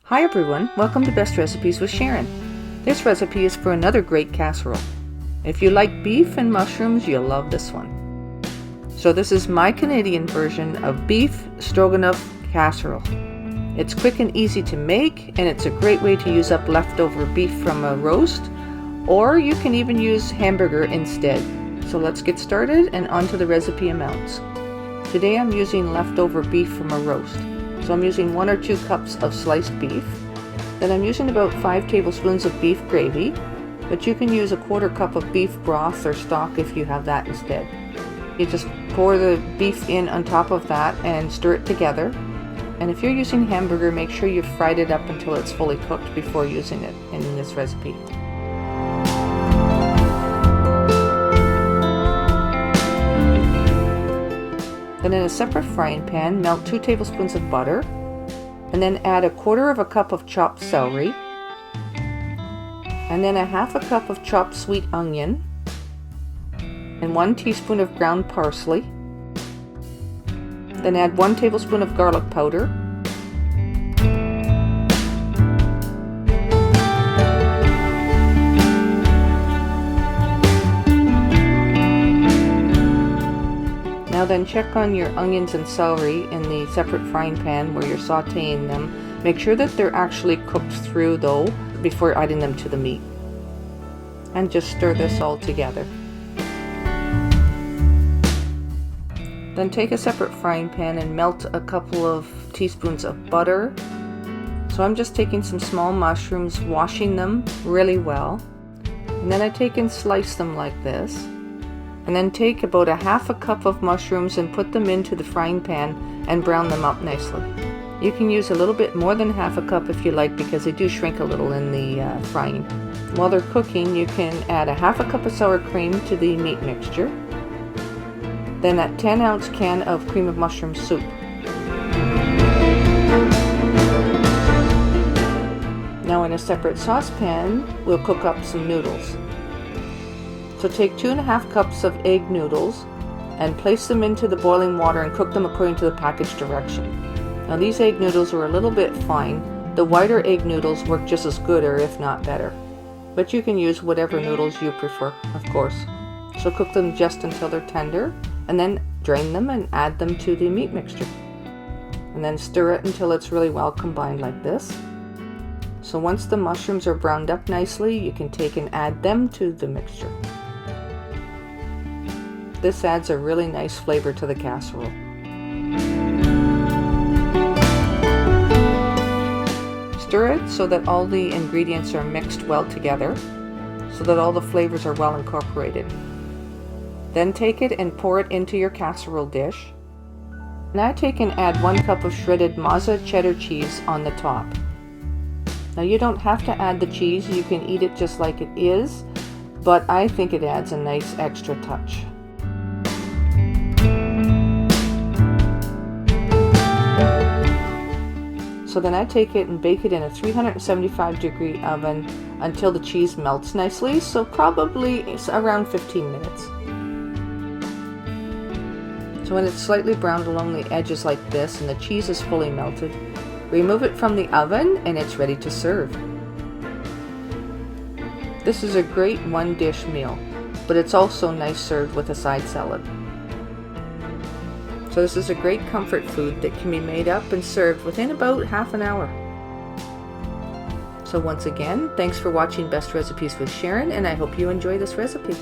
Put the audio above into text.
Hi everyone, welcome to Best Recipes with Sharon. This recipe is for another great casserole. If you like beef and mushrooms, you'll love this one. So this is my Canadian version of beef stroganoff casserole. It's quick and easy to make, and it's a great way to use up leftover beef from a roast, or you can even use hamburger instead. So let's get started and onto the recipe amounts. Today I'm using leftover beef from a roast. So I'm using 1 or 2 cups of sliced beef. Then I'm using about 5 tablespoons of beef gravy, but you can use a 1/4 cup of beef broth or stock if you have that instead. You just pour the beef in on top of that and stir it together. And if you're using hamburger, make sure you've fried it up until it's fully cooked before using it in this recipe. Then in a separate frying pan, melt 2 tablespoons of butter, and then add a 1/4 cup of chopped celery, and then a 1/2 cup of chopped sweet onion, and 1 teaspoon of ground parsley. Then add 1 tablespoon of garlic powder, Now then check on your onions and celery in the separate frying pan where you're sauteing them. Make sure that they're actually cooked through though before adding them to the meat. And just stir this all together. Then take a separate frying pan and melt a couple of teaspoons of butter. So I'm just taking some small mushrooms, washing them really well. And then I take and slice them like this. And then take about a 1/2 cup of mushrooms and put them into the frying pan and brown them up nicely. You can use a little bit more than 1/2 cup if you like, because they do shrink a little in the frying. While they're cooking, you can add a 1/2 cup of sour cream to the meat mixture. Then a 10-ounce can of cream of mushroom soup. Now in a separate saucepan, we'll cook up some noodles. So take 2½ cups of egg noodles and place them into the boiling water and cook them according to the package direction. Now these egg noodles are a little bit fine. The whiter egg noodles work just as good, or if not better. But you can use whatever noodles you prefer, of course. So cook them just until they're tender, and then drain them and add them to the meat mixture. And then stir it until it's really well combined like this. So once the mushrooms are browned up nicely, you can take and add them to the mixture. This adds a really nice flavor to the casserole. Stir it so that all the ingredients are mixed well together, so that all the flavors are well incorporated. Then take it and pour it into your casserole dish. Now take and add 1 cup of shredded Mozza cheddar cheese on the top. Now you don't have to add the cheese, you can eat it just like it is, but I think it adds a nice extra touch. So then I take it and bake it in a 375-degree oven until the cheese melts nicely, so probably around 15 minutes. So when it's slightly browned along the edges like this and the cheese is fully melted, remove it from the oven and it's ready to serve. This is a great one-dish meal, but it's also nice served with a side salad. So this is a great comfort food that can be made up and served within about half an hour. So once again, thanks for watching Best Recipes with Sharon, and I hope you enjoy this recipe.